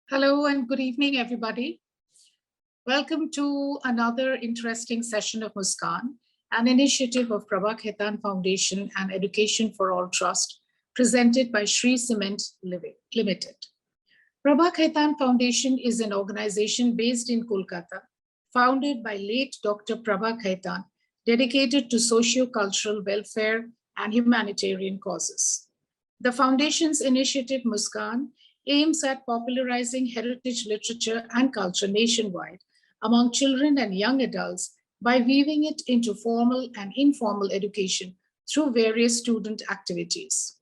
Hello and good evening, everybody. Welcome to another interesting session of Muskaan, an initiative of Prabha Khaitan Foundation and Education for All Trust, presented by Shree Cement Limited. Prabha Khaitan Foundation is an organization based in Kolkata, founded by late Dr. Prabha Khaitan, dedicated to socio-cultural welfare and humanitarian causes. The foundation's initiative, Muskaan, aims at popularizing heritage literature and culture nationwide among children and young adults by weaving it into formal and informal education through various student activities.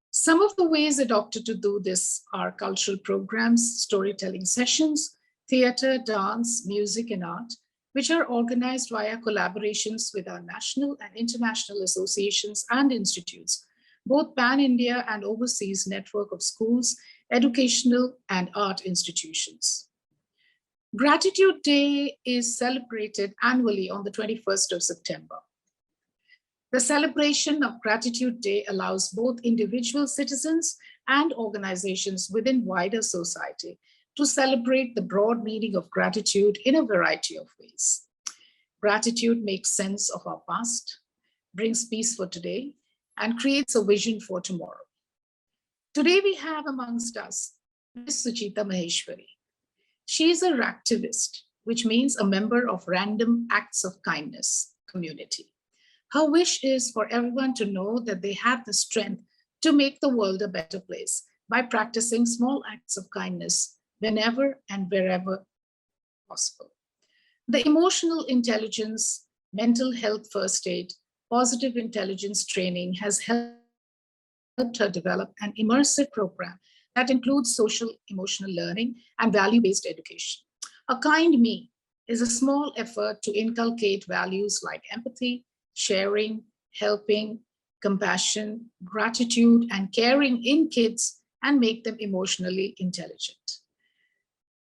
Some of the ways adopted to do this are cultural programs, storytelling sessions, theater, dance, music, and art, which are organized via collaborations with our national and international associations and institutes, both pan-India and overseas network of schools, educational and art institutions. Gratitude Day is celebrated annually on the 21st of September. The celebration of Gratitude Day allows both individual citizens and organizations within wider society to celebrate the broad meaning of gratitude in a variety of ways. Gratitude makes sense of our past, brings peace for today, and creates a vision for tomorrow. Today we have amongst us Ms. Suchita Maheshwari. She is a activist, which means a member of Random Acts of Kindness community. Her wish is for everyone to know that they have the strength to make the world a better place by practicing small acts of kindness whenever and wherever possible. The emotional intelligence, mental health first aid, positive intelligence training has helped her develop an immersive program that includes social emotional learning and value-based education. A Kind Me is a small effort to inculcate values like empathy, sharing, helping, compassion, gratitude, and caring in kids and make them emotionally intelligent.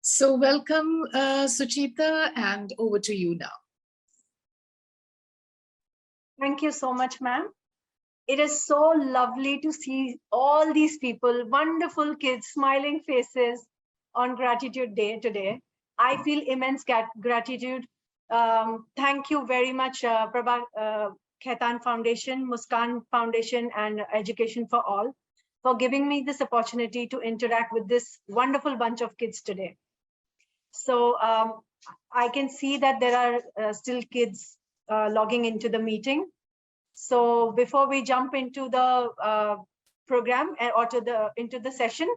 So welcome, Suchita, and over to you now. Thank you so much, ma'am. It is so lovely to see all these people, wonderful kids, smiling faces on Gratitude Day today. I feel immense gratitude. Thank you very much, Prabha Khaitan Foundation, Muskaan Foundation, and Education for All, for giving me this opportunity to interact with this wonderful bunch of kids today. So I can see that there are still kids logging into the meeting. So before we jump into the program or into the session,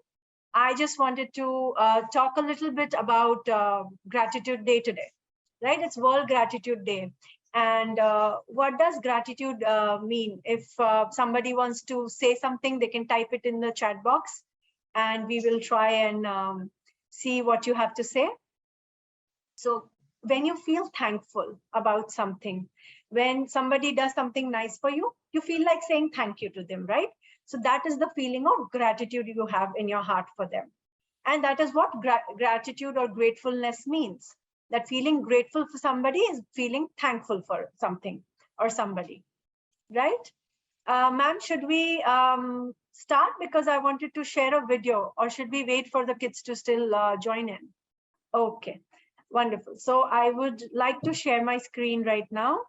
I just wanted to talk a little bit about Gratitude Day today, right? It's World Gratitude Day. And what does gratitude mean? If somebody wants to say something, they can type it in the chat box and we will try and see what you have to say. So when you feel thankful about something, when somebody does something nice for you, you feel like saying thank you to them, right? So that is the feeling of gratitude you have in your heart for them. And that is what gratitude or gratefulness means. That feeling grateful for somebody is feeling thankful for something or somebody, right? Ma'am, should we start? Because I wanted to share a video, or should we wait for the kids to still join in? Okay, wonderful. So I would like to share my screen right now.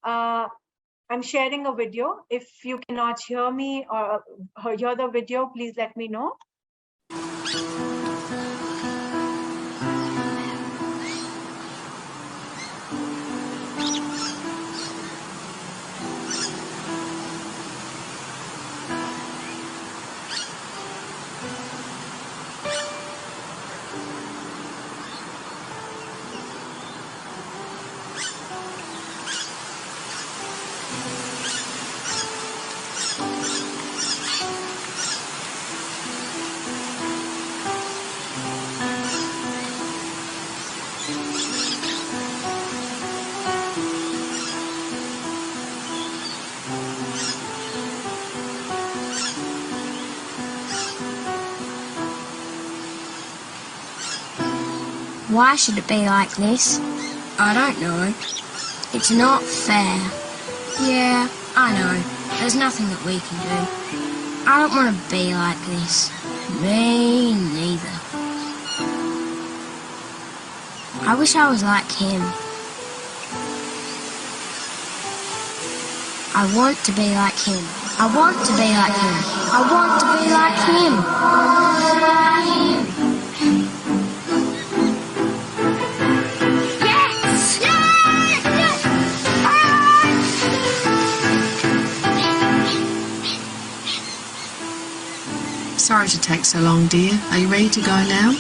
I'm sharing a video. If you cannot hear me or hear the video, please let me know. Why should it be like this? I don't know. It's not fair. Yeah, I know. There's nothing that we can do. I don't want to be like this. Me neither. I wish I was like him. I want to be like him. I want to be like him. I want to be like him. Yes! Yes! Sorry to take so long, dear. Are you ready to go now?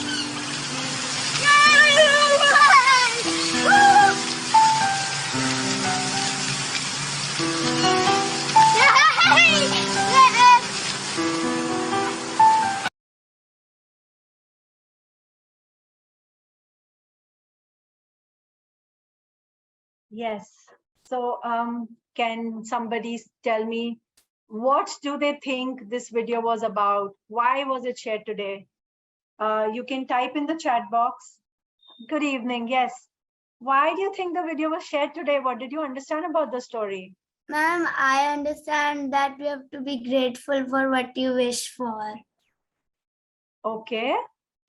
Yes. So can somebody tell me, what do they think this video was about? Why was it shared today? You can type in the chat box. Good evening. Yes. Why do you think the video was shared today? What did you understand about the story? Ma'am, I understand that we have to be grateful for what you wish for. Okay,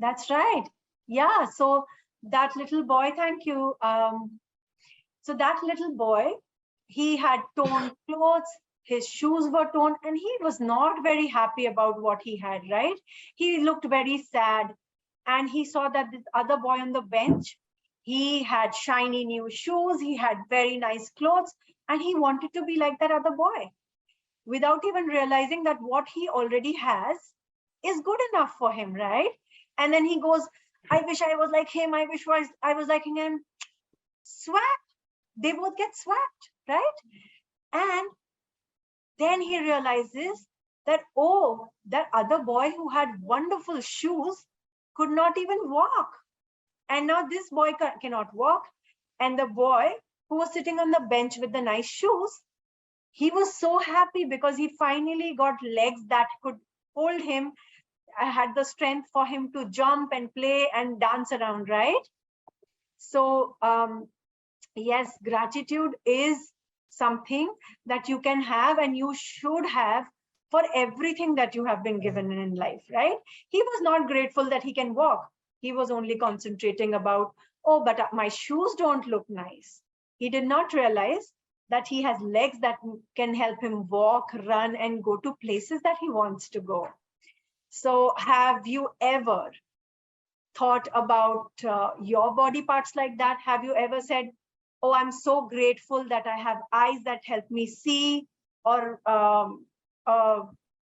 that's right. Yeah, so that little boy, thank you. So that little boy, he had torn clothes, his shoes were torn, and he was not very happy about what he had, right? He looked very sad, and he saw that this other boy on the bench, he had shiny new shoes, he had very nice clothes, and he wanted to be like that other boy without even realizing that what he already has is good enough for him, right? And then he goes, I wish I was like him, I wish I was like him. Swap, they both get swapped, right? And then he realizes that, oh, that other boy who had wonderful shoes could not even walk. And now this boy cannot walk. And the boy who was sitting on the bench with the nice shoes, he was so happy because he finally got legs that could hold him, had the strength for him to jump and play and dance around, right? So yes, gratitude is something that you can have and you should have for everything that you have been given in life, right? He was not grateful that he can walk. He was only concentrating about, oh, but my shoes don't look nice. He did not realize that he has legs that can help him walk, run, and go to places that he wants to go. So have you ever thought about your body parts like that? Have you ever said, oh, I'm so grateful that I have eyes that help me see, or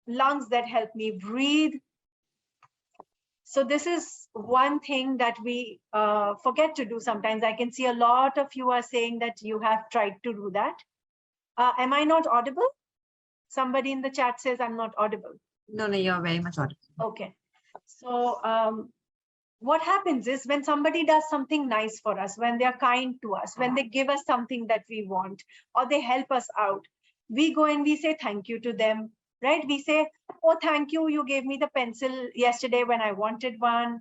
lungs that help me breathe? So this is one thing that we forget to do sometimes. I can see a lot of you are saying that you have tried to do that. Am I not audible? Somebody in the chat says I'm not audible. No, you're very much audible. Okay. So what happens is when somebody does something nice for us, when they're kind to us, when they give us something that we want, or they help us out, we go and we say thank you to them, right? We say, oh, thank you, you gave me the pencil yesterday when I wanted one,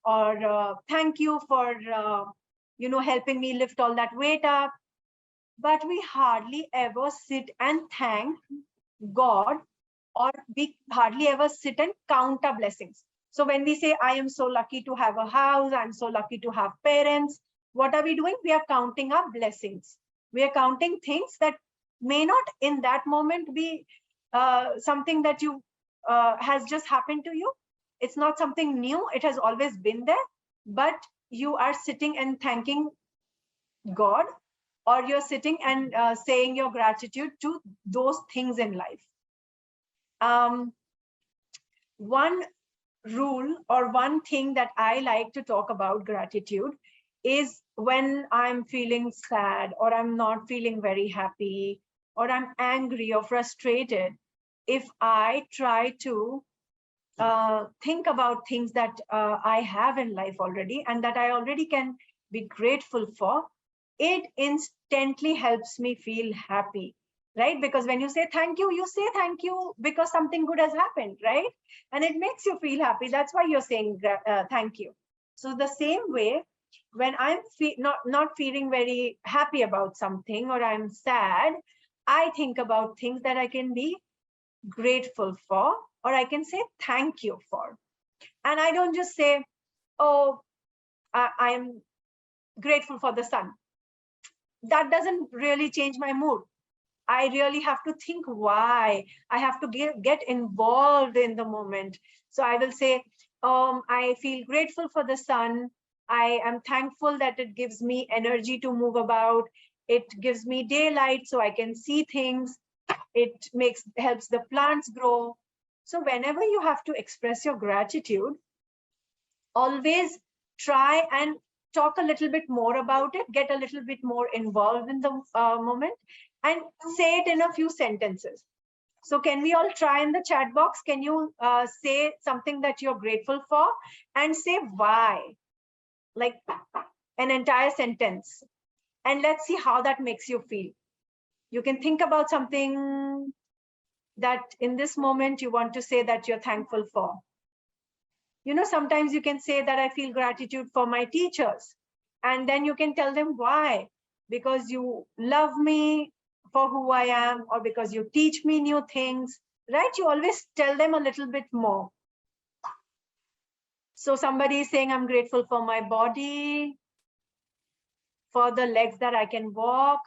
or thank you for, helping me lift all that weight up. But we hardly ever sit and thank God, or we hardly ever sit and count our blessings. So when we say, I am so lucky to have a house, I'm so lucky to have parents, what are we doing? We are counting our blessings. We are counting things that may not in that moment be something that you has just happened to you. It's not something new. It has always been there, but you are sitting and thanking God, or you're sitting and saying your gratitude to those things in life. One rule or one thing that I like to talk about gratitude is when I'm feeling sad, or I'm not feeling very happy, or I'm angry or frustrated, if I try to think about things that I have in life already and that I already can be grateful for, it instantly helps me feel happy, right? Because when you say thank you because something good has happened, right? And it makes you feel happy. That's why you're saying thank you. So the same way, when I'm not feeling very happy about something, or I'm sad, I think about things that I can be grateful for, or I can say thank you for. And I don't just say, oh, I am grateful for the sun. That doesn't really change my mood. I really have to think why. I have to get involved in the moment. So I will say, I feel grateful for the sun. I am thankful that it gives me energy to move about. It gives me daylight so I can see things. It helps the plants grow. So whenever you have to express your gratitude, always try and talk a little bit more about it, get a little bit more involved in the moment, and say it in a few sentences. So can we all try in the chat box? Can you say something that you're grateful for and say why? Like an entire sentence. And let's see how that makes you feel. You can think about something that in this moment you want to say that you're thankful for. You know, sometimes you can say that I feel gratitude for my teachers. And then you can tell them why. Because you love me for who I am, or because you teach me new things, right? You always tell them a little bit more. So somebody is saying, I'm grateful for my body, for the legs that I can walk,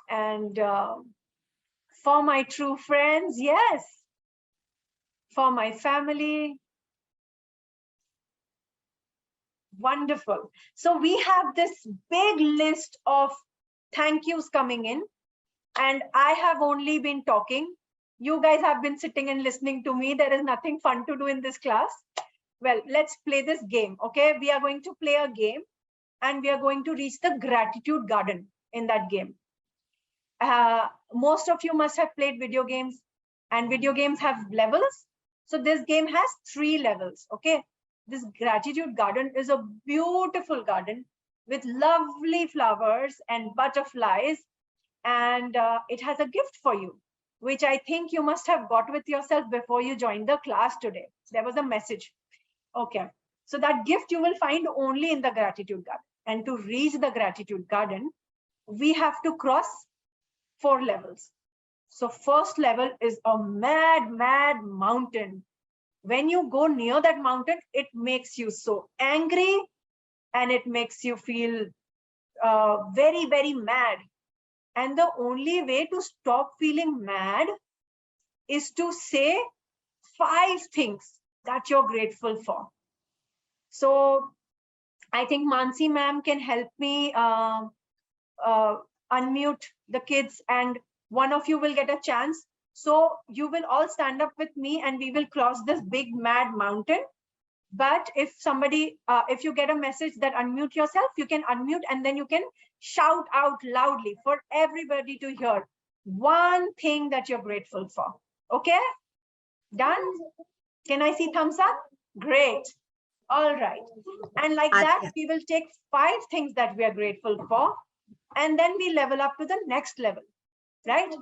and for my true friends, yes, for my family. Wonderful. So we have this big list of thank yous coming in, and I have only been talking. You guys have been sitting and listening to me. There is nothing fun to do in this class. Well, let's play this game, okay? We are going to play a game, and we are going to reach the gratitude garden in that game. Most of you must have played video games, and video games have levels. So this game has 3 levels, okay? This gratitude garden is a beautiful garden with lovely flowers and butterflies, and it has a gift for you, which I think you must have got with yourself before you joined the class today. There was a message. Okay, so that gift you will find only in the gratitude garden. And to reach the gratitude garden, we have to cross 4 levels. So first level is a mad mountain. When you go near that mountain, it makes you so angry, and it makes you feel very mad. And the only way to stop feeling mad is to say 5 things that you're grateful for. So I think Mansi ma'am can help me unmute the kids, and one of you will get a chance. So you will all stand up with me, and we will cross this big mad mountain. But if somebody, if you get a message that unmute yourself, you can unmute, and then you can shout out loudly for everybody to hear one thing that you're grateful for. Okay? Done? Can I see thumbs up? Great. All right. And like that, we will take 5 things that we are grateful for, and then we level up to the next level, right?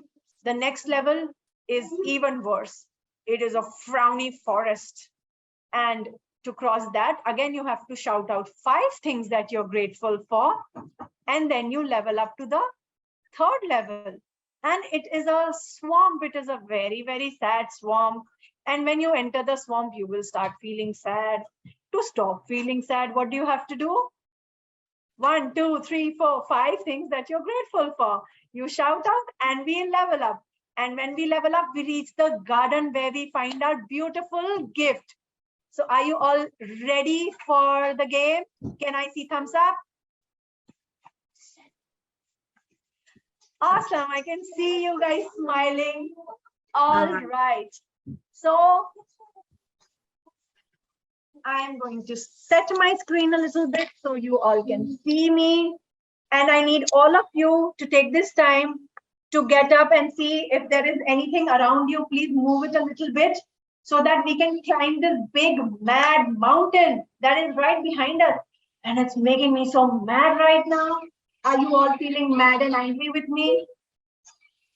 The next level is even worse. It is a frowny forest. And to cross that, again, you have to shout out 5 things that you're grateful for, and then you level up to the 3rd level. And it is a swamp. It is a very sad swamp. And when you enter the swamp, you will start feeling sad. To stop feeling sad, what do you have to do? 1, 2, 3, 4, 5 things that you're grateful for. You shout out, and we level up. And when we level up, we reach the garden where we find our beautiful gift. So are you all ready for the game? Can I see thumbs up? Awesome. I can see you guys smiling. All right. So I am going to set my screen a little bit so you all can see me. And I need all of you to take this time to get up and see if there is anything around you. Please move it a little bit so that we can climb this big mad mountain that is right behind us. And it's making me so mad right now. Are you all feeling mad and angry with me?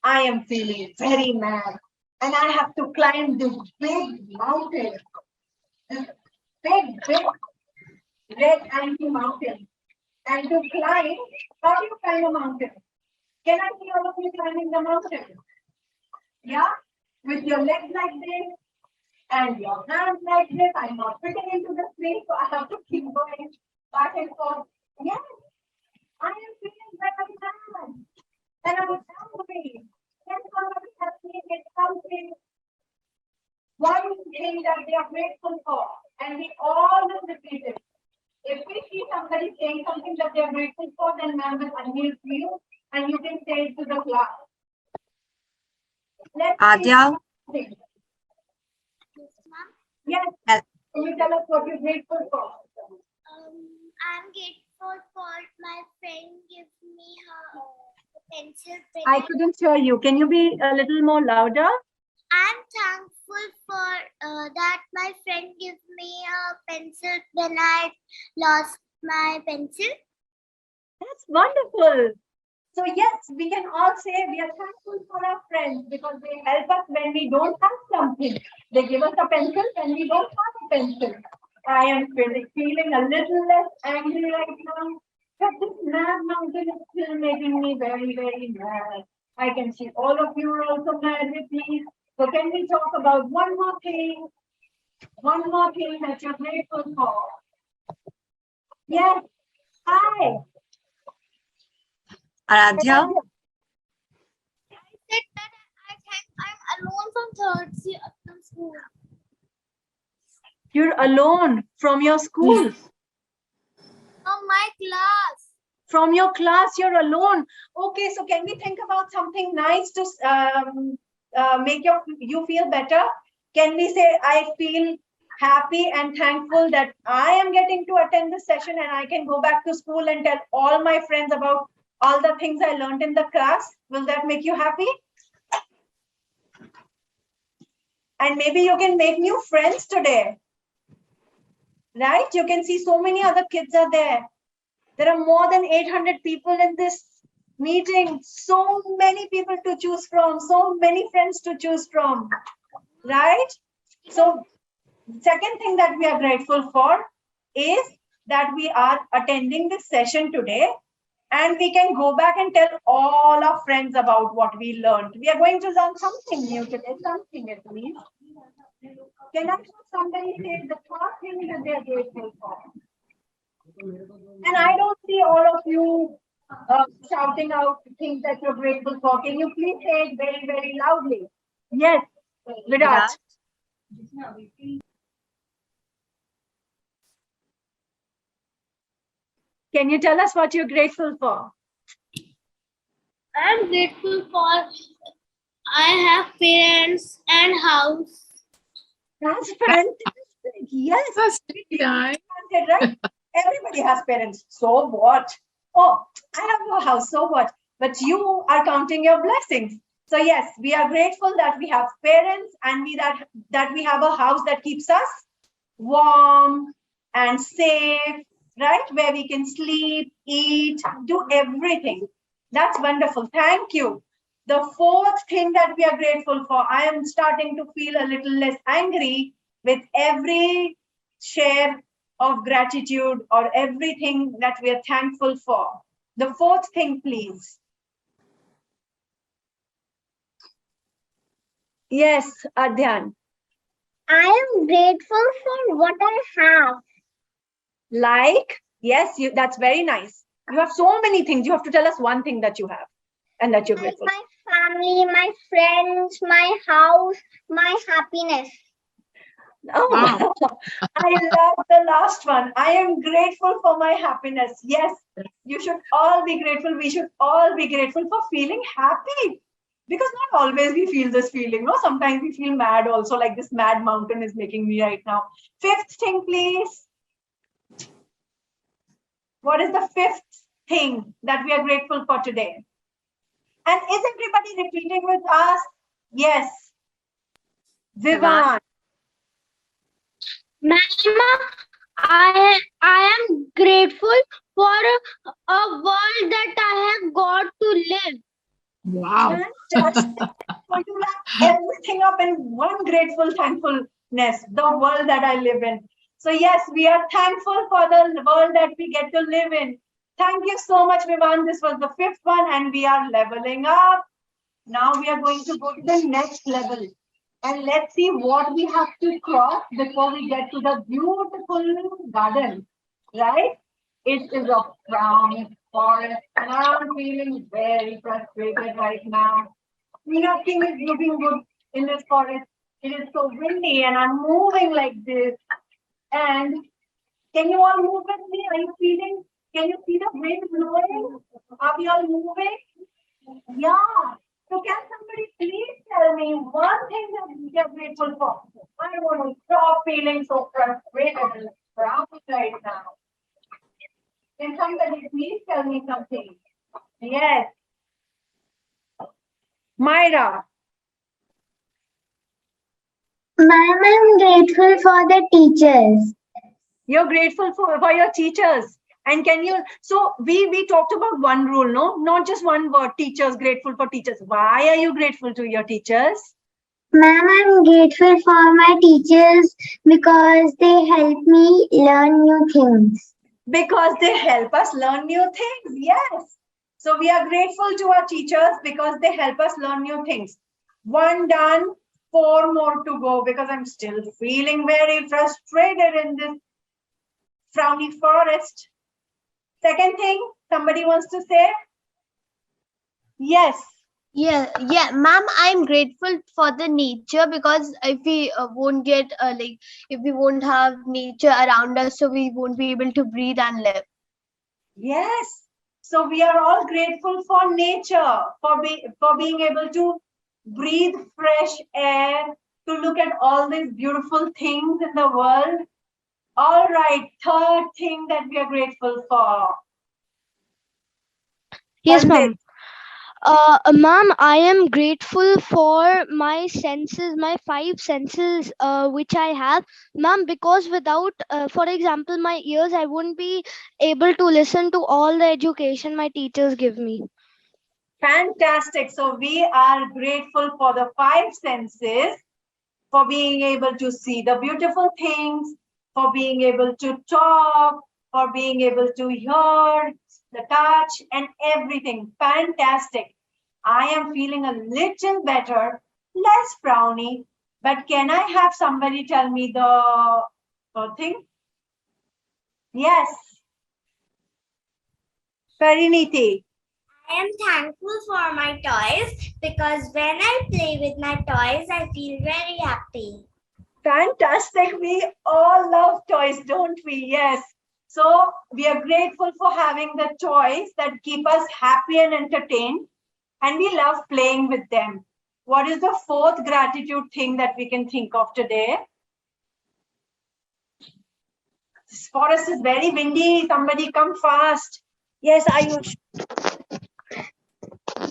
I am feeling very mad. And I have to climb this big mountain. This big red angry mountain. And to climb, how do you climb a mountain? Can I see all of you climbing the mountain? Yeah? With your legs like this, And your hands like this. I'm not fitting into the screen, so I have to keep going back and forth. Yes, I am feeling very bad. And I was hungry. Then somebody has seen it something, one thing that they are grateful for. And we always repeat it. If we see somebody saying something that they are grateful for, then ma'am will unmute you and you can say it to the class. Let's Adya, see. Yes. Can you tell us what you're grateful for? I'm grateful for my friend give me her pencil pen. I couldn't hear you. Can you be a little more louder? I'm thankful for that my friend gave me a pencil when I lost my pencil. That's wonderful. So yes, we can all say we are thankful for our friends because they help us when we don't have something. They give us a pencil when we don't have a pencil. I am feeling a little less angry right now, but this mad mountain is still making me very, very mad. I can see all of you are also mad with me. So can we talk about one more thing that you're grateful for? Yes. Hi. Aradhya, Said that I think I'm alone from third year from school. You're alone from your school. From my class. From your class, you're alone. Okay, so can we think about something nice to make you feel better? Can we say, I feel happy and thankful that I am getting to attend this session and I can go back to school and tell all my friends about all the things I learned in the class? Will that make you happy? And maybe you can make new friends today. Right? You can see so many other kids are there. There are more than 800 people in this meeting. So many people to choose from. So many friends to choose from. Right? So, second thing that we are grateful for is that we are attending this session today. And we can go back and tell all our friends about what we learned. We are going to learn something new today. Something at least. Can I have somebody say the first thing that they are grateful for? And I don't see all of you shouting out things that you're grateful for. Can you please say it very, very loudly? Yes, Virat. Can you tell us what you're grateful for? I'm grateful for I have parents and house. That's fantastic. Yes. That's nice. Right? Everybody has parents. So what? Oh, I have no house. So what? But you are counting your blessings. So yes, we are grateful that we have parents and that we have a house that keeps us warm and safe, right? Where we can sleep, eat, do everything. That's wonderful. Thank you. The fourth thing that we are grateful for, I am starting to feel a little less angry with every share of gratitude or everything that we are thankful for. The fourth thing, please. Yes, Adhyan. I am grateful for what I have. Like, yes, that's very nice. You have so many things. You have to tell us one thing that you have and that you're grateful for. My family, my friends, my house, my happiness. Oh, Wow. I love the last one. I am grateful for my happiness. Yes, you should all be grateful. We should all be grateful for feeling happy. Because not always we feel this feeling. No, sometimes we feel mad also, like this mad mountain is making me right now. Fifth thing, please. What is the fifth thing that we are grateful for today? And is everybody repeating with us? Yes. Vivan. Ma'am, I am grateful for a world that I have got to live. Wow. Fantastic. So you wrap everything up in one grateful thankfulness, the world that I live in. So yes, we are thankful for the world that we get to live in. Thank you so much, Vivan. This was the fifth one and we are leveling up. Now we are going to go to the next level. And let's see what we have to cross before we get to the beautiful garden, right? It is a brown forest and I'm feeling very frustrated right now. Nothing is looking good in this forest. It is so windy and I'm moving like this. And can you all move with me? Are you feeling? Can you see the wind blowing? Are we all moving? Yeah. So can somebody please tell me one thing that you're grateful for? I want to stop feeling so frustrated and proud right now. Can somebody please tell me something? Yes. Myra. Ma'am, I'm grateful for the teachers. You're grateful for your teachers. And can you, so we talked about one rule, no? Not just one word, teachers, grateful for teachers. Why are you grateful to your teachers? Ma'am, I'm grateful for my teachers because they help me learn new things. Because they help us learn new things. Yes. So we are grateful to our teachers because they help us learn new things. One done, 4 more to go because I'm still feeling very frustrated in this frowny forest. Second thing, somebody wants to say? Yes. Yeah, ma'am, I'm grateful for the nature because if we won't get if we won't have nature around us, so we won't be able to breathe and live. Yes. So we are all grateful for nature, for being able to breathe fresh air, to look at all these beautiful things in the world. All right, third thing that we are grateful for. Yes, Pandit. ma'am. Ma'am, I am grateful for my senses, my 5 senses, which I have, ma'am, because without, for example, my ears, I wouldn't be able to listen to all the education my teachers give me. Fantastic. So we are grateful for the 5 senses, for being able to see the beautiful things, for being able to talk, for being able to hear, the touch and everything. Fantastic. I am feeling a little better, less frowny, but can I have somebody tell me the thing? Yes. Pariniti. I am thankful for my toys because when I play with my toys, I feel very happy. Fantastic. We all love toys, don't we? Yes. So we are grateful for having the toys that keep us happy and entertained, and we love playing with them. What is the 4th gratitude thing that we can think of today? This forest is very windy. Somebody come fast. Yes, Ayush.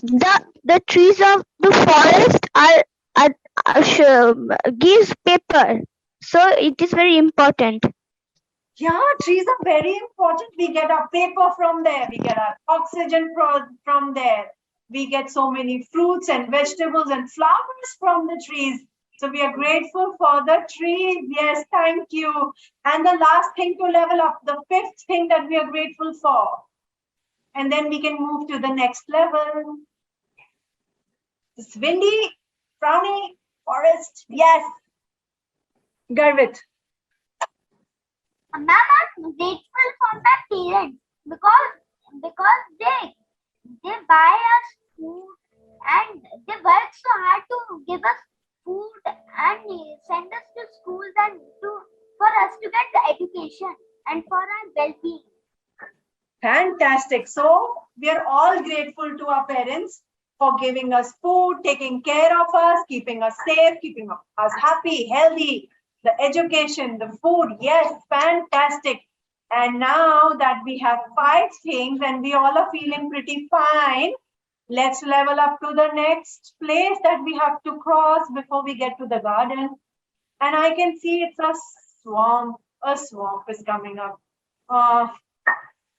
The trees of the forest gives paper, so it is very important. Yeah, trees are very important. We get our paper from there. We get our oxygen from there. We get so many fruits and vegetables and flowers from the trees. So we are grateful for the trees. Yes, thank you. And the last thing to level up, the 5th thing that we are grateful for. And then we can move to the next level. This windy, frowny forest. Yes. Garvit. Ma'am, I'm grateful for my parents because they buy us food and they work so hard to give us food and send us to schools and for us to get the education and for our well-being. Fantastic. So we are all grateful to our parents for giving us food, taking care of us, keeping us safe, keeping us happy, healthy, the education, the food. Yes, fantastic. And now that we have 5 things and we all are feeling pretty fine, let's level up to the next place that we have to cross before we get to the garden. And I can see it's a swamp. A swamp is coming up.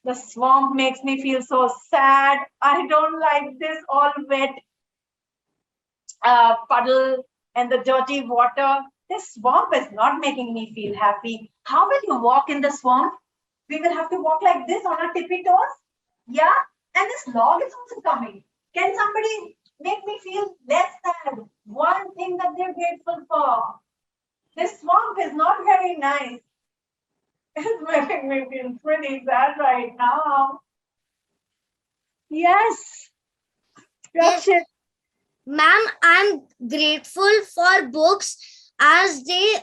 The swamp makes me feel so sad. I don't like this all wet puddle and the dirty water. This swamp is not making me feel happy. How will you walk in the swamp? We will have to walk like this on our tippy toes. Yeah, and this log is also coming. Can somebody make me feel less sad. One thing that they're grateful for. This swamp is not very nice. It's making me feel pretty sad right now. Yes, Yes, Rakshit. ma'am, I'm grateful for books as they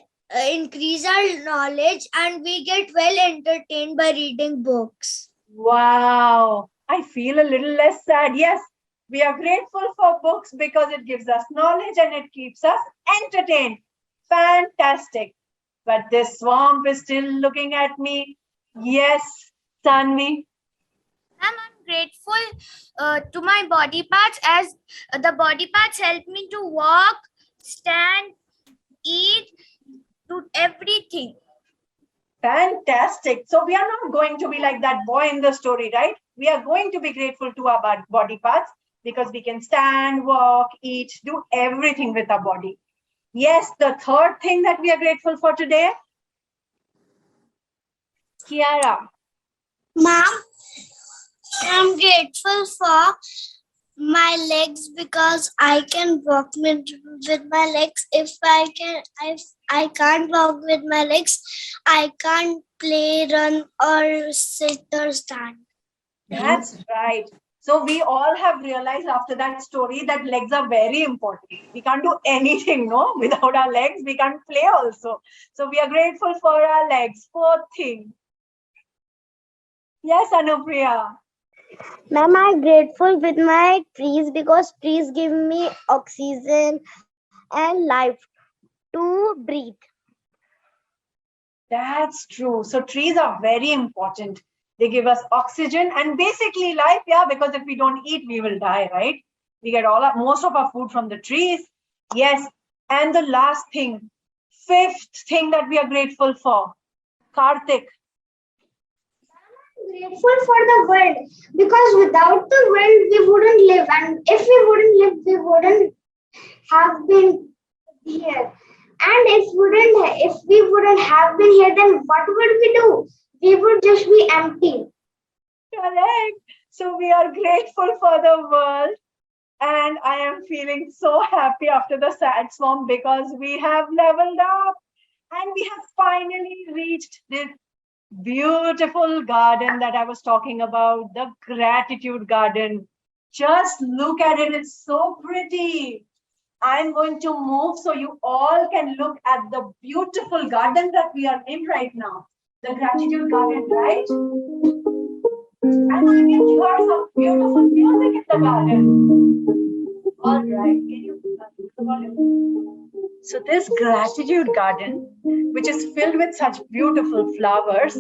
increase our knowledge and we get well entertained by reading books. Wow, I feel a little less sad. Yes, we are grateful for books because it gives us knowledge and it keeps us entertained. Fantastic. But this swamp is still looking at me. Yes, Tanvi. Ma'am, I'm grateful to my body parts as the body parts help me to walk, stand, eat, do everything. Fantastic. So we are not going to be like that boy in the story, right? We are going to be grateful to our body parts because we can stand, walk, eat, do everything with our body. Yes, the third thing that we are grateful for today, Kiara. Ma'am, I'm grateful for my legs because I can walk with my legs. If I can't walk with my legs, I can't play, run, or sit or stand. That's right. So we all have realized after that story that legs are very important. We can't do anything, no, without our legs. We can't play also. So we are grateful for our legs. Fourth thing. Yes, Anupriya. Ma'am, I'm grateful with my trees because trees give me oxygen and life to breathe. That's true. So trees are very important. They give us oxygen and basically life, yeah, because if we don't eat, we will die, right? We get most of our food from the trees. Yes. And the last thing, fifth thing that we are grateful for, Karthik. Grateful for the world because without the world we wouldn't live, and if we wouldn't live we wouldn't have been here, and if we wouldn't have been here, then what would we do? We would just be empty. Correct. So we are grateful for the world. And I am feeling so happy after the sad swamp because we have leveled up and we have finally reached this beautiful garden that I was talking about, the gratitude garden. Just look at it, it's so pretty. I'm going to move so you all can look at the beautiful garden that we are in right now. The gratitude garden, right? And I can hear some beautiful music in the garden. All right, can you the volume? So this gratitude garden, which is filled with such beautiful flowers,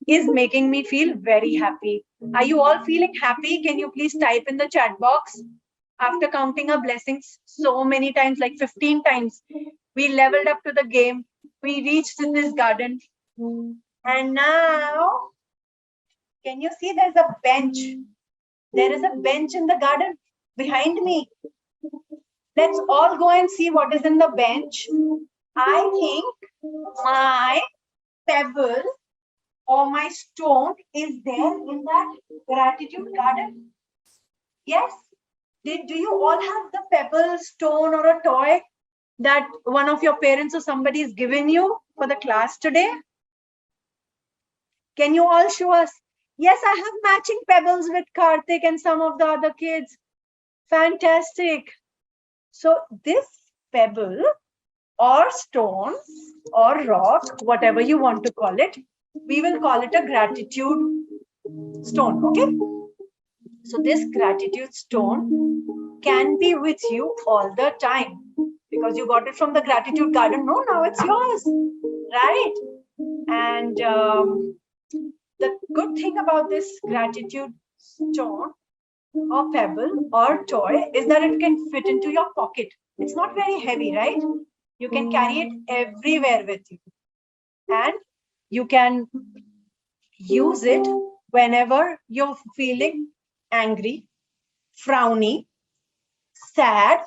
is making me feel very happy. Are you all feeling happy? Can you please type in the chat box? After counting our blessings so many times, like 15 times, we leveled up to the game. We reached in this garden. And now, can you see there's a bench? There is a bench in the garden behind me. Let's all go and see what is in the bench. I think my pebble or my stone is there in that gratitude garden. Yes. Do you all have the pebble, stone, or a toy that one of your parents or somebody is giving you for the class today? Can you all show us? Yes, I have matching pebbles with Karthik and some of the other kids. Fantastic. So this pebble or stone or rock, whatever you want to call it, we will call it a gratitude stone, okay? So this gratitude stone can be with you all the time because you got it from the gratitude garden. No, now it's yours, right? And the good thing about this gratitude stone or pebble or toy is that it can fit into your pocket. It's not very heavy, right? You can carry it everywhere with you. And you can use it whenever you're feeling angry, frowny, sad,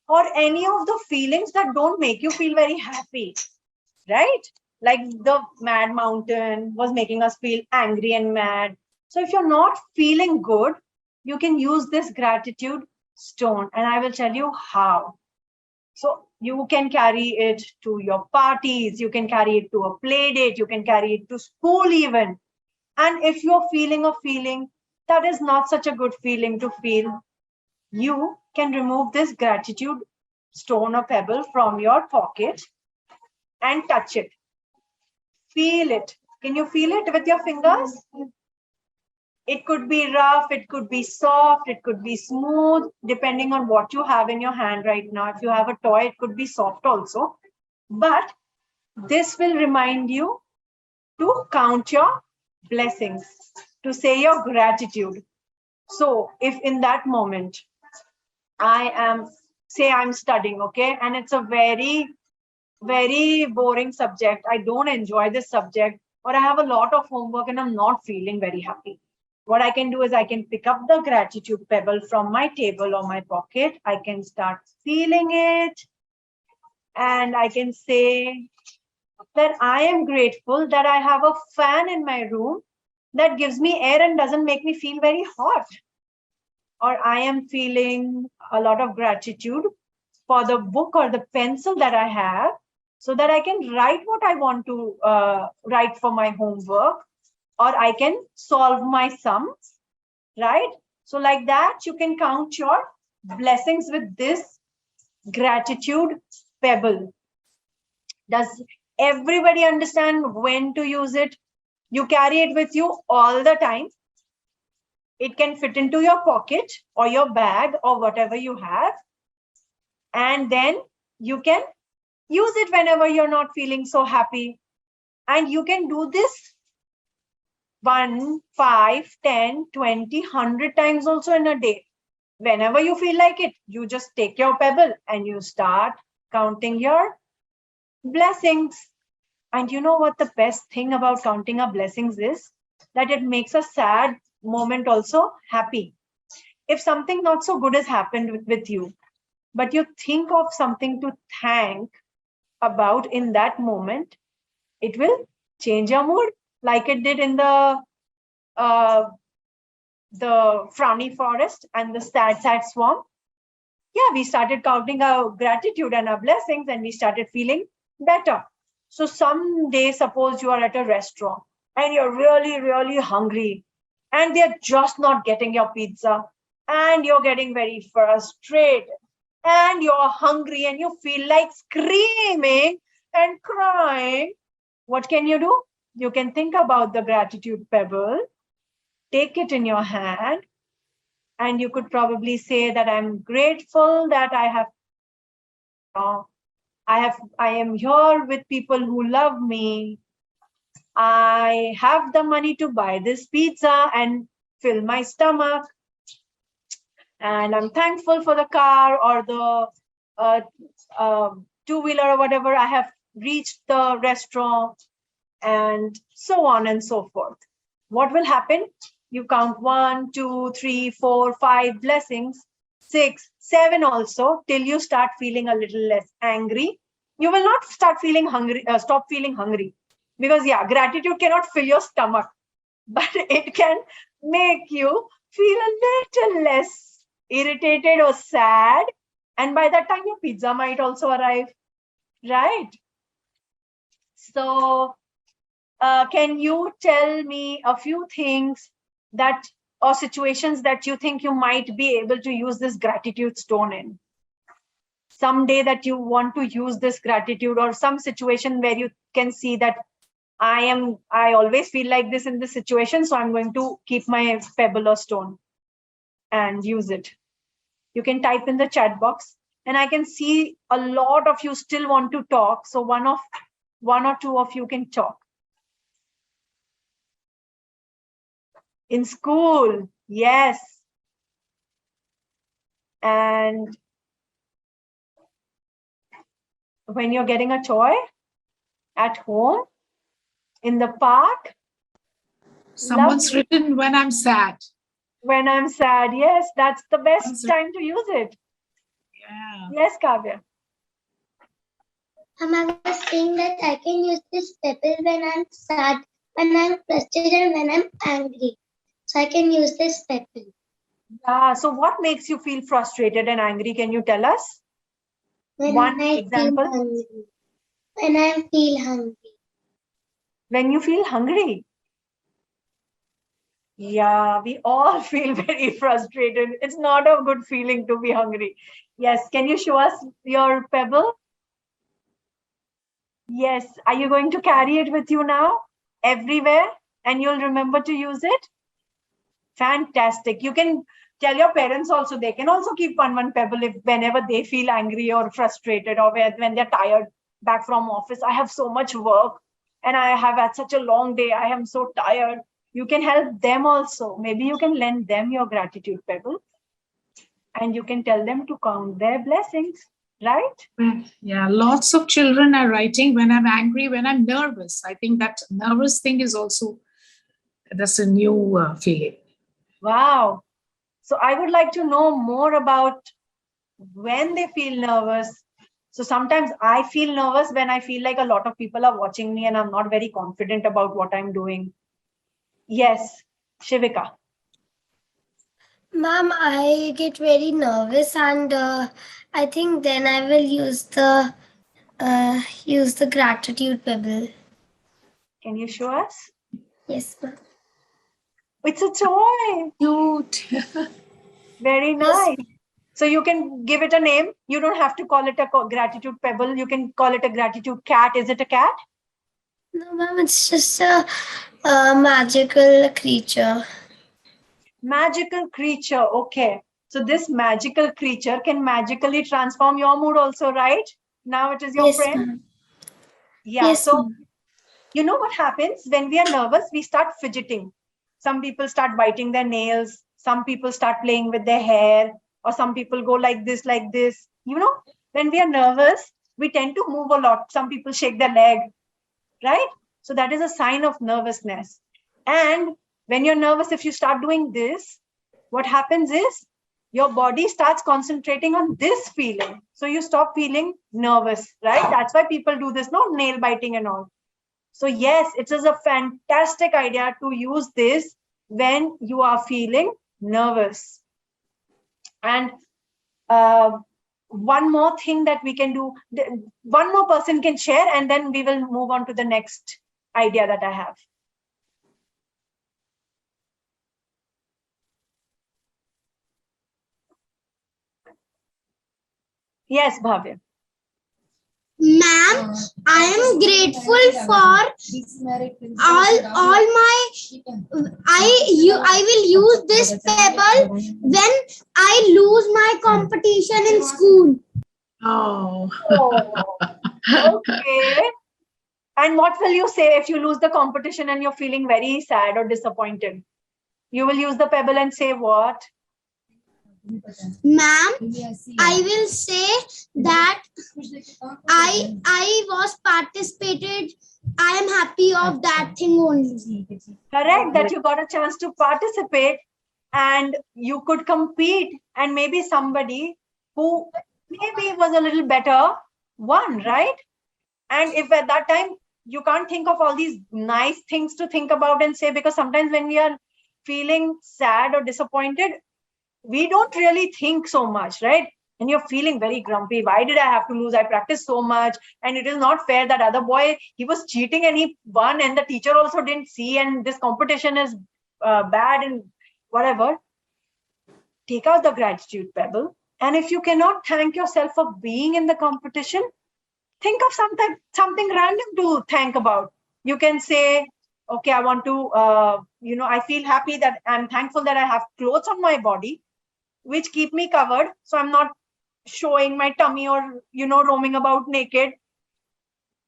or any of the feelings that don't make you feel very happy, right? Like the mad mountain was making us feel angry and mad. So if you're not feeling good, you can use this gratitude stone, and I will tell you how. So you can carry it to your parties, you can carry it to a play date, you can carry it to school even. And if you're feeling a feeling that is not such a good feeling to feel, you can remove this gratitude stone or pebble from your pocket and touch it. Feel it. Can you feel it with your fingers? It could be rough, it could be soft, it could be smooth, depending on what you have in your hand right now. If you have a toy, it could be soft also. But this will remind you to count your blessings, to say your gratitude. So if in that moment, I'm studying, okay, and it's a very, very boring subject, I don't enjoy this subject, or I have a lot of homework and I'm not feeling very happy. What I can do is I can pick up the gratitude pebble from my table or my pocket. I can start feeling it. And I can say that I am grateful that I have a fan in my room that gives me air and doesn't make me feel very hot. Or I am feeling a lot of gratitude for the book or the pencil that I have, so that I can write what I want to write for my homework, or I can solve my sums, right? So like that, you can count your blessings with this gratitude pebble. Does everybody understand when to use it? You carry it with you all the time. It can fit into your pocket or your bag or whatever you have. And then you can use it whenever you're not feeling so happy. And you can do this 1, 5, 10, 20, 100 times also in a day. Whenever you feel like it, you just take your pebble and you start counting your blessings. And you know what the best thing about counting our blessings is? That it makes a sad moment also happy. If something not so good has happened with you, but you think of something to thank about in that moment, it will change your mood, like it did in the frowny forest and the sad swamp. Yeah, we started counting our gratitude and our blessings and we started feeling better. So someday, suppose you are at a restaurant and you're really, really hungry and they're just not getting your pizza and you're getting very frustrated and you're hungry and you feel like screaming and crying. What can you do? You can think about the gratitude pebble, take it in your hand, and you could probably say that I'm grateful that I am here with people who love me. I have the money to buy this pizza and fill my stomach. And I'm thankful for the car or the two-wheeler or whatever. I have reached the restaurant and so on and so forth. What will happen? You count 1, 2, 3, 4, 5 blessings, 6, 7 also, till you start feeling a little less angry. You will not start feeling hungry, stop feeling hungry. Because yeah, gratitude cannot fill your stomach, but it can make you feel a little less irritated or sad. And by that time, your pizza might also arrive, right? So can you tell me a few things that or situations that you think you might be able to use this gratitude stone in? Someday that you want to use this gratitude, or some situation where you can see that I always feel like this in this situation, so I'm going to keep my pebble or stone and use it. You can type in the chat box, and I can see a lot of you still want to talk. So one or two of you can talk. In school, yes. And when you're getting a toy at home, in the park. Someone's written when I'm sad. When I'm sad, yes, that's the best time to use it. Yeah. Yes, Kavya. I was saying that I can use this pebble when I'm sad, when I'm frustrated, and when I'm angry. So I can use this pebble. So what makes you feel frustrated and angry? Can you tell us? When One I example. feel hungry. When I feel hungry. When you feel hungry. Yeah, we all feel very frustrated. It's not a good feeling to be hungry. Yes, can you show us your pebble? Yes, are you going to carry it with you now? Everywhere? And you'll remember to use it? Fantastic. You can tell your parents also, they can also keep one pebble if whenever they feel angry or frustrated, or when they're tired back from office. I have so much work and I have had such a long day. I am so tired. You can help them also. Maybe you can lend them your gratitude pebble and you can tell them to count their blessings, right? Yeah, lots of children are writing when I'm angry, when I'm nervous. I think that nervous thing is also, that's a new feeling. Wow. So I would like to know more about when they feel nervous. So sometimes I feel nervous when I feel like a lot of people are watching me and I'm not very confident about what I'm doing. Yes, Shivika. Ma'am, I get very nervous and I think then I will use the gratitude pebble. Can you show us? Yes, ma'am. It's a toy. Cute. Very Yes. nice. So you can give it a name. You don't have to call it a gratitude pebble. You can call it a gratitude cat. Is it a cat? No, ma'am, it's just a magical creature. Magical creature. Okay. So this magical creature can magically transform your mood also, right? Now it is your Yes, friend. ma'am. Yeah. Yes, So ma'am. you know what happens when we are nervous? We start fidgeting. Some people start biting their nails. Some people start playing with their hair, or some people go like this, like this. You know, when we are nervous, we tend to move a lot. Some people shake their leg, right? So that is a sign of nervousness. And when you're nervous, if you start doing this, what happens is your body starts concentrating on this feeling. So you stop feeling nervous, right? That's why people do this, no nail biting and all. So yes, it is a fantastic idea to use this when you are feeling nervous. And one more thing that we can do, one more person can share, and then we will move on to the next idea that I have. Yes, Bhavya. Ma'am, I am grateful for all my I will use this pebble when I lose my competition in school. Oh. Okay. And what will you say if you lose the competition and you're feeling very sad or disappointed? You will use the pebble and say what? Ma'am, I will say that I was participated. I am happy of that thing only. Correct, that you got a chance to participate and you could compete, and maybe somebody who maybe was a little better won, right? And if at that time you can't think of all these nice things to think about and say, because sometimes when we are feeling sad or disappointed, we don't really think so much, right? And you're feeling very grumpy. Why did I have to lose? I practiced so much, and it is not fair that other boy, he was cheating and he won, and the teacher also didn't see, and this competition is bad and whatever. Take out the gratitude pebble, and if you cannot thank yourself for being in the competition, think of something random to thank about. You can say, okay, I want to, I feel happy that I'm thankful that I have clothes on my body which keep me covered, so I'm not showing my tummy or roaming about naked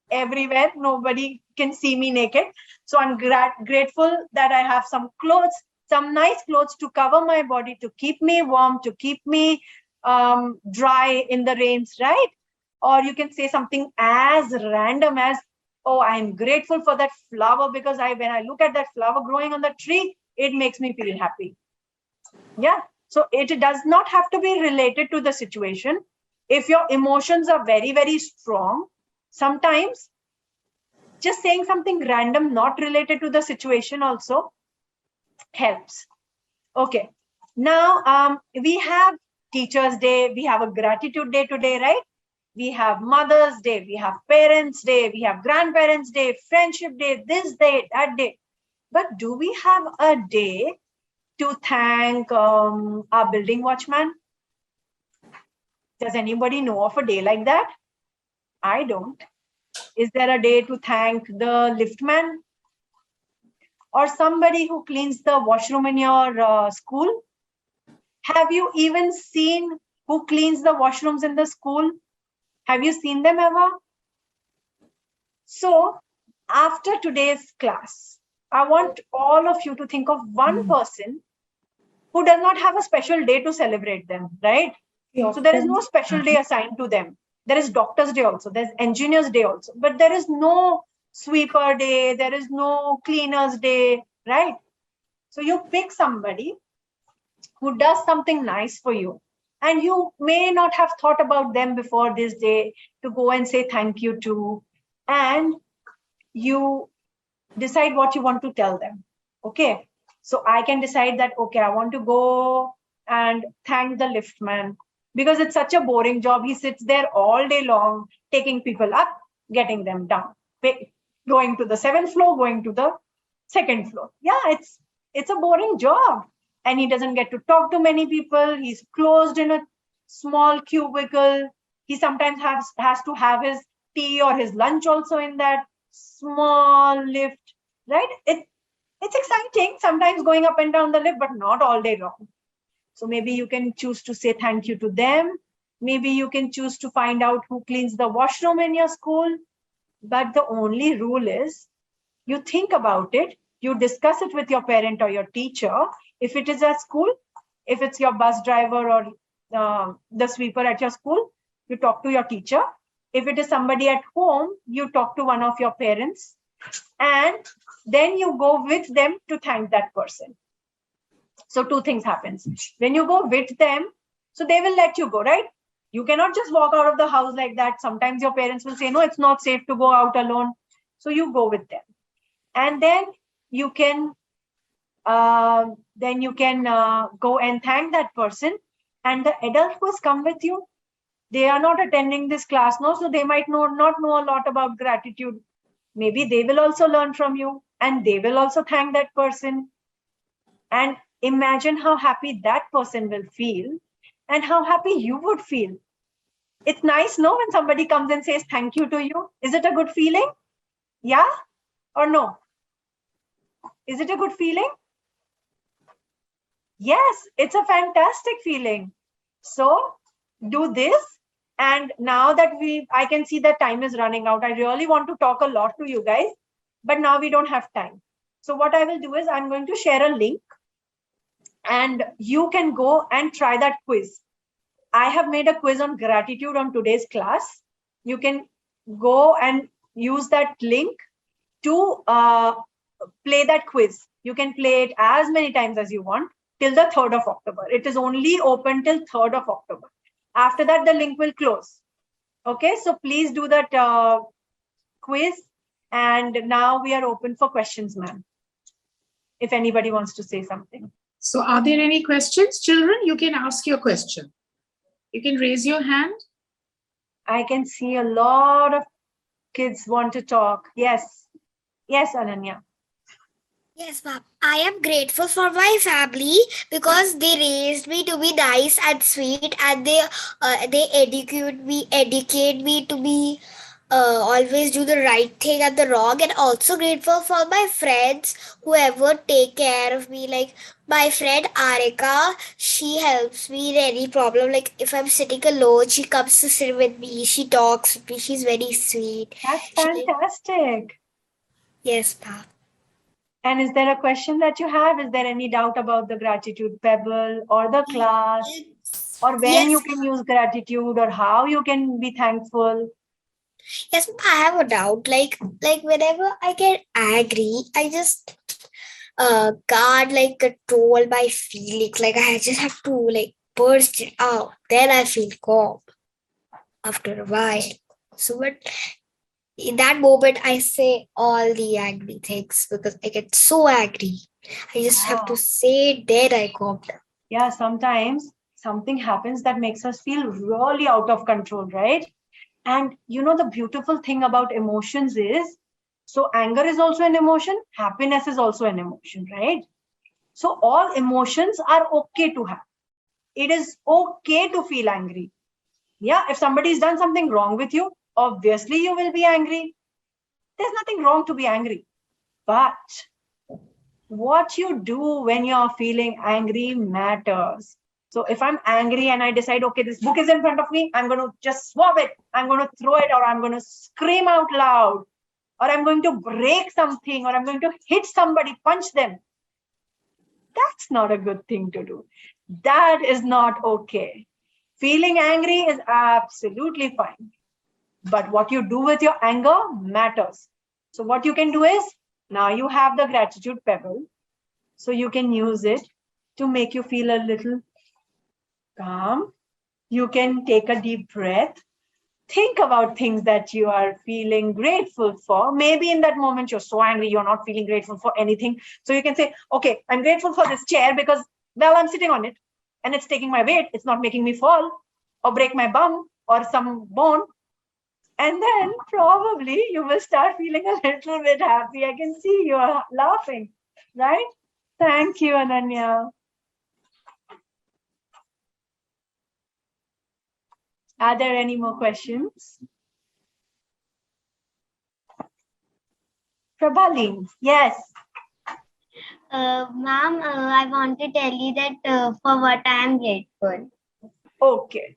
everywhere. Nobody can see me naked. So I'm grateful that I have some clothes, some nice clothes to cover my body, to keep me warm, to keep me dry in the rains, right? Or you can say something as random as, oh, I'm grateful for that flower because when I look at that flower growing on the tree, it makes me feel happy. Yeah. So it does not have to be related to the situation. If your emotions are very, very strong, sometimes just saying something random, not related to the situation also helps. Okay. Now, we have Teachers' Day, we have a Gratitude Day today, right? We have Mother's Day, we have Parents' Day, we have Grandparents' Day, Friendship Day, this day, that day. But do we have a day to thank our building watchman? Does anybody know of a day like that? I don't. Is there a day to thank the liftman? Or somebody who cleans the washroom in your school? Have you even seen who cleans the washrooms in the school? Have you seen them ever? So after today's class, I want all of you to think of one person who does not have a special day to celebrate them, right? So there is no special day assigned to them. There is Doctor's Day also, there's Engineer's Day also, but there is no sweeper day, there is no cleaner's day, right? So you pick somebody who does something nice for you, and you may not have thought about them before this day to go and say thank you to, and you decide what you want to tell them. Okay, so I can decide that, okay, I want to go and thank the liftman because it's such a boring job. He sits there all day long, taking people up, getting them down, going to the 7th floor, going to the 2nd floor. Yeah, it's a boring job. And he doesn't get to talk to many people. He's closed in a small cubicle. He sometimes has to have his tea or his lunch also in that small lift, right? It's exciting sometimes going up and down the lift, but not all day long. So maybe you can choose to say thank you to them. Maybe you can choose to find out who cleans the washroom in your school. But the only rule is you think about it, you discuss it with your parent or your teacher. If it is at school, if it's your bus driver or the sweeper at your school, you talk to your teacher. If it is somebody at home, you talk to one of your parents, and then you go with them to thank that person. So 2 things happens. When you go with them, so they will let you go, right? You cannot just walk out of the house like that. Sometimes your parents will say, no, it's not safe to go out alone. So you go with them. And then you can go and thank that person. And the adult who has come with you, they are not attending this class now, so they might not know a lot about gratitude. Maybe they will also learn from you, and they will also thank that person. And imagine how happy that person will feel and how happy you would feel. It's nice, no, when somebody comes and says thank you to you. Is it a good feeling? Yeah or no? Is it a good feeling? Yes, it's a fantastic feeling. So do this. And now that I can see that time is running out. I really want to talk a lot to you guys, but now we don't have time. So what I will do is I'm going to share a link and you can go and try that quiz. I have made a quiz on gratitude on today's class. You can go and use that link to play that quiz. You can play it as many times as you want till the 3rd of October. It is only open till 3rd of October. After that, the link will close. Okay, so please do that quiz. And now we are open for questions, ma'am. If anybody wants to say something. So are there any questions? Children, you can ask your question. You can raise your hand. I can see a lot of kids want to talk. Yes. Yes, Ananya. Yes, ma'am. I am grateful for my family because they raised me to be nice and sweet, and they educate me to be always do the right thing and the wrong. And also grateful for my friends who ever take care of me. Like my friend Arika, she helps me in any problem. Like if I'm sitting alone, she comes to sit with me. She talks with me. She's very sweet. That's fantastic. Yes, ma'am. And is there a question that you have? Is there any doubt about the gratitude pebble or the class, or when you can use gratitude, or how you can be thankful? Yes, I have a doubt. Like whenever I get angry, I just can't like control my feelings. Like I just have to like burst it out. Then I feel calm after a while. So but in that moment, I say all the angry things because I get so angry. I just have to say it, then I calm down. Yeah, sometimes something happens that makes us feel really out of control, right? And you know, the beautiful thing about emotions is, so anger is also an emotion, happiness is also an emotion, right? So all emotions are okay to have. It is okay to feel angry. Yeah, if somebody's done something wrong with you, obviously you will be angry. There's nothing wrong to be angry. But what you do when you're feeling angry matters. So if I'm angry and I decide, okay, this book is in front of me, I'm going to just swap it, I'm going to throw it, or I'm going to scream out loud, or I'm going to break something, or I'm going to hit somebody, punch them. That's not a good thing to do. That is not okay. Feeling angry is absolutely fine. But what you do with your anger matters. So what you can do is, now you have the gratitude pebble. So you can use it to make you feel a little calm. You can take a deep breath. Think about things that you are feeling grateful for. Maybe in that moment you're so angry, you're not feeling grateful for anything. So you can say, okay, I'm grateful for this chair because, well, I'm sitting on it and it's taking my weight. It's not making me fall or break my bum or some bone. And then probably you will start feeling a little bit happy. I can see you are laughing, right? Thank you, Ananya. Are there any more questions? Prabhalin, yes. Ma'am, I want to tell you that for what I am grateful. Okay.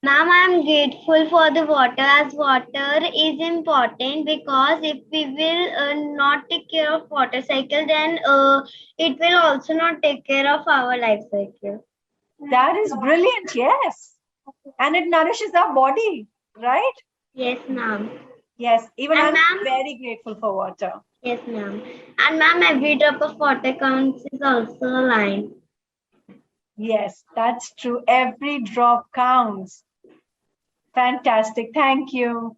Ma'am, I am grateful for the water, as water is important, because if we will not take care of water cycle, then it will also not take care of our life cycle. That is brilliant, yes. And it nourishes our body, right? Yes, ma'am. Yes, even And I'm ma'am, very grateful for water. yes, ma'am. And ma'am, every drop of water counts is also a line. Yes, that's true. Every drop counts. Fantastic. Thank you.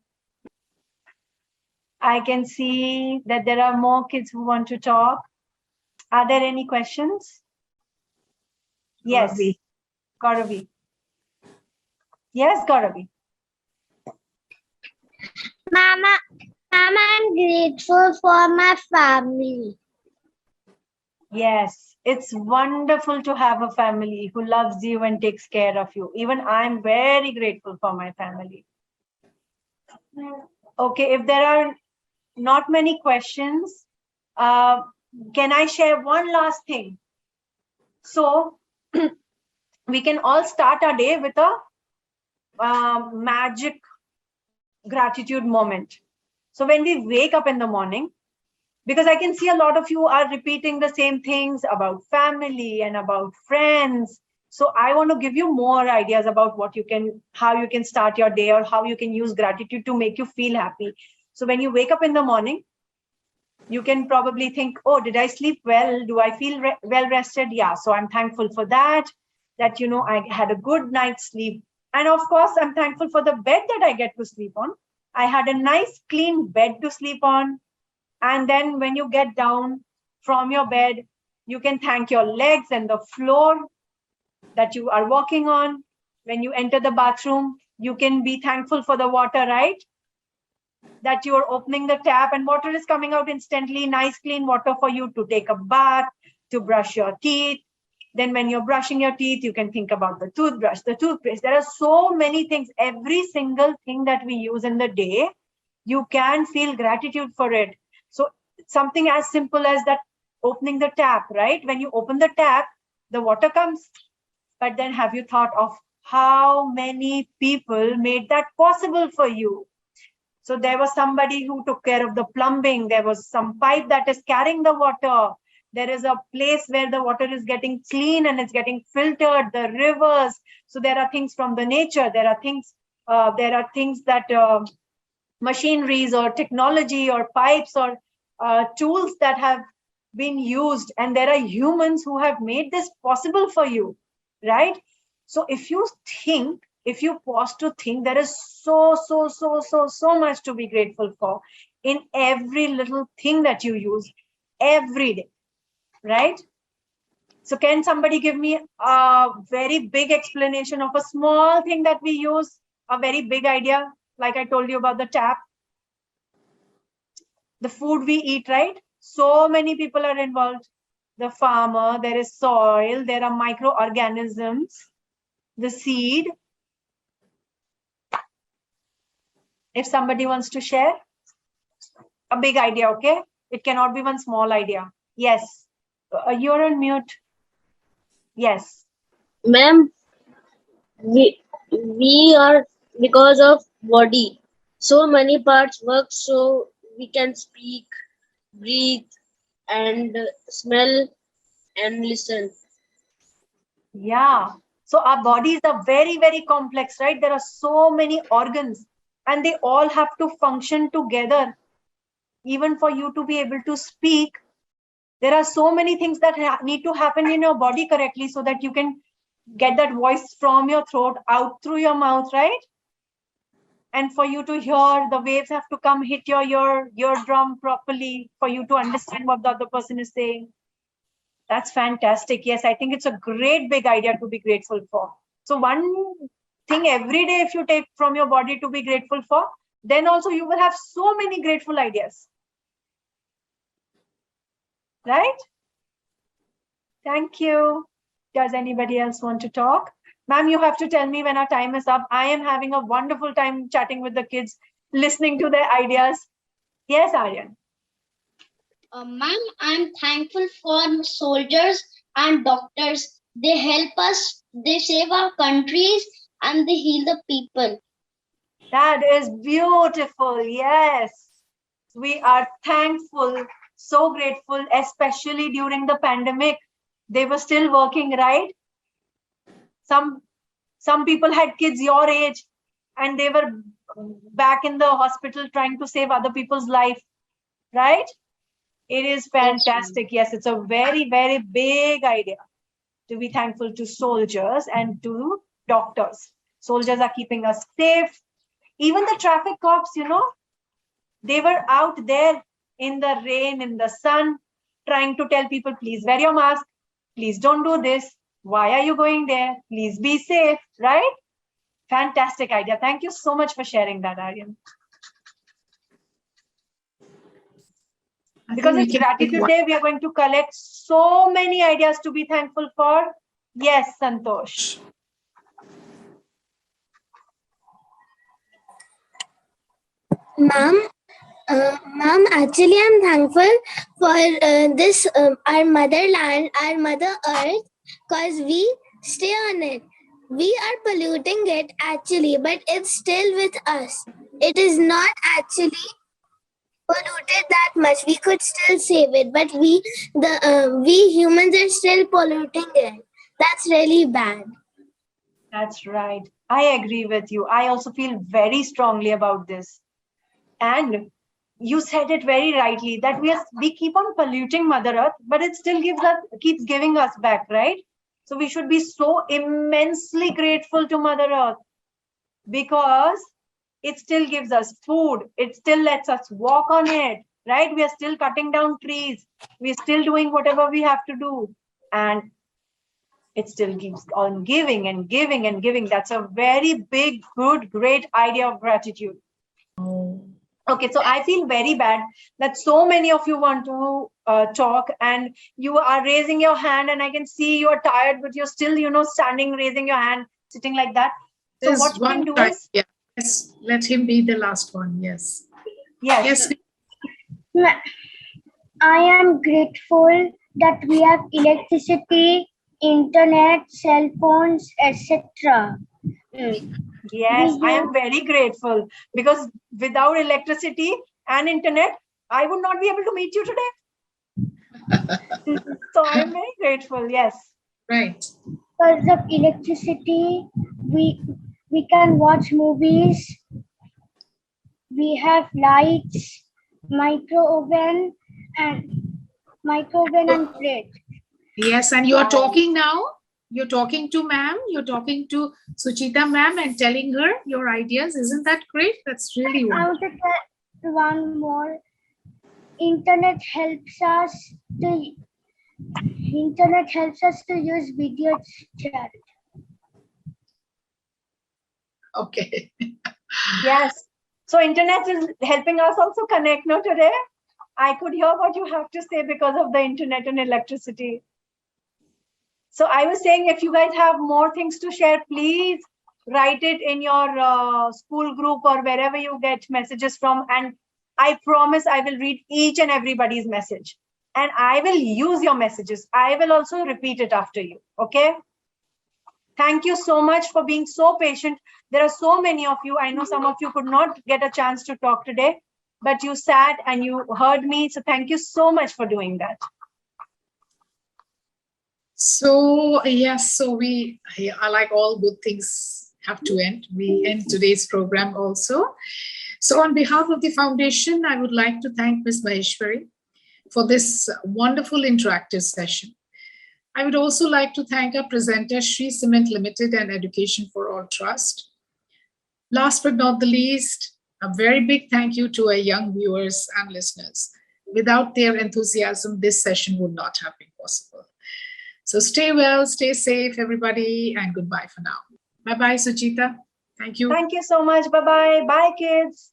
I can see that there are more kids who want to talk. Are there any questions? Yes, Gauravi. Yes, Gauravi. Mama, I'm grateful for my family. Yes, it's wonderful to have a family who loves you and takes care of you. Even I'm very grateful for my family. Okay, if there are not many questions, can I share one last thing? So we can all start our day with a magic gratitude moment. So when we wake up in the morning, because I can see a lot of you are repeating the same things about family and about friends. So I want to give you more ideas about how you can start your day, or how you can use gratitude to make you feel happy. So when you wake up in the morning, you can probably think, oh, did I sleep well? Do I feel well rested? Yeah. So I'm thankful for that, I had a good night's sleep. And of course, I'm thankful for the bed that I get to sleep on. I had a nice clean bed to sleep on. And then when you get down from your bed, you can thank your legs and the floor that you are walking on. When you enter the bathroom, you can be thankful for the water, right? That you are opening the tap and water is coming out instantly, nice clean water for you to take a bath, to brush your teeth. Then when you're brushing your teeth, you can think about the toothbrush, the toothpaste. There are so many things. Every single thing that we use in the day, you can feel gratitude for it. So something as simple as that, opening the tap, right? When you open the tap, the water comes. But then have you thought of how many people made that possible for you? So there was somebody who took care of the plumbing. There was some pipe that is carrying the water. There is a place where the water is getting clean and it's getting filtered, the rivers. So there are things from the nature. There are things that machineries or technology or pipes or tools that have been used. And there are humans who have made this possible for you, right? So if you pause to think, there is so much to be grateful for in every little thing that you use every day, right? So can somebody give me a very big explanation of a small thing that we use, a very big idea, like I told you about the tap? The food we eat, right? So many people are involved. The farmer, there is soil, there are microorganisms, the seed. If somebody wants to share a big idea, okay? It cannot be one small idea. Yes, you're on mute. Yes. Ma'am, we are because of body. So many parts work so we can speak, breathe, and smell and listen. Yeah. So our bodies are very, very complex, right? There are so many organs and they all have to function together. Even for you to be able to speak, there are so many things that need to happen in your body correctly so that you can get that voice from your throat out through your mouth, right? And for you to hear, the waves have to come hit your eardrum properly for you to understand what the other person is saying. That's fantastic. Yes, I think it's a great big idea to be grateful for. So one thing every day, if you take from your body to be grateful for, then also you will have so many grateful ideas. Right? Thank you. Does anybody else want to talk? Ma'am, you have to tell me when our time is up. I am having a wonderful time chatting with the kids, listening to their ideas. Yes, Aryan. Ma'am, I'm thankful for soldiers and doctors. They help us, they save our countries, and they heal the people. That is beautiful. Yes. We are thankful, so grateful, especially during the pandemic. They were still working, right? Some people had kids your age and they were back in the hospital trying to save other people's life, right? It is fantastic. Yes, it's a very, very big idea to be thankful to soldiers and to doctors. Soldiers are keeping us safe. Even the traffic cops, they were out there in the rain, in the sun, trying to tell people, please wear your mask. Please don't do this. Why are you going there? Please be safe, right? Fantastic idea. Thank you so much for sharing that, Aryan. Because it's Gratitude Day, we are going to collect so many ideas to be thankful for. Yes, Santosh. Ma'am, actually, I'm thankful for this, our motherland, our Mother Earth, because we stay on it. We are polluting it actually, but it's still with us. It is not actually polluted that much. We could still save it, but we humans are still polluting it. That's really bad. That's right. I agree with you. I also feel very strongly about this. And you said it very rightly that we keep on polluting Mother Earth, but it still keeps giving us back, right? So we should be so immensely grateful to Mother Earth because it still gives us food. It still lets us walk on it, right? We are still cutting down trees. We're still doing whatever we have to do. And it still keeps on giving and giving and giving. That's a very big, good, great idea of gratitude. Okay, so I feel very bad that so many of you want to talk and you are raising your hand and I can see you are tired, but you're still, standing, raising your hand, sitting like that. So what you can do is... Yes, let him be the last one. Yes. Yes. I am grateful that we have electricity, internet, cell phones, etc. Yes, I am very grateful because without electricity and internet, I would not be able to meet you today. So I am very grateful. Yes. Right. Because of electricity, we can watch movies. We have lights, micro oven and fridge. Yes, and you are talking now. You're talking to ma'am. You're talking to Suchita ma'am and telling her your ideas. Isn't that great? That's really wonderful. I want to tell one more. Internet helps us to Internet helps us to use video chat. Okay. Yes. So internet is helping us also connect. No, today I could hear what you have to say because of the internet and electricity. So I was saying, if you guys have more things to share, please write it in your school group or wherever you get messages from. And I promise I will read each and everybody's message. And I will use your messages. I will also repeat it after you. Okay? Thank you so much for being so patient. There are so many of you. I know some of you could not get a chance to talk today, but you sat and you heard me. So thank you so much for doing that. So yes, so I like all good things have to end. We end today's program also. So on behalf of the foundation, I would like to thank Ms. Maheshwari for this wonderful interactive session. I would also like to thank our presenter, Sri Cement Limited and Education for All Trust. Last but not the least, a very big thank you to our young viewers and listeners. Without their enthusiasm, this session would not have been possible. So stay well, stay safe, everybody, and goodbye for now. Bye-bye, Suchita. Thank you. Thank you so much. Bye-bye. Bye, kids.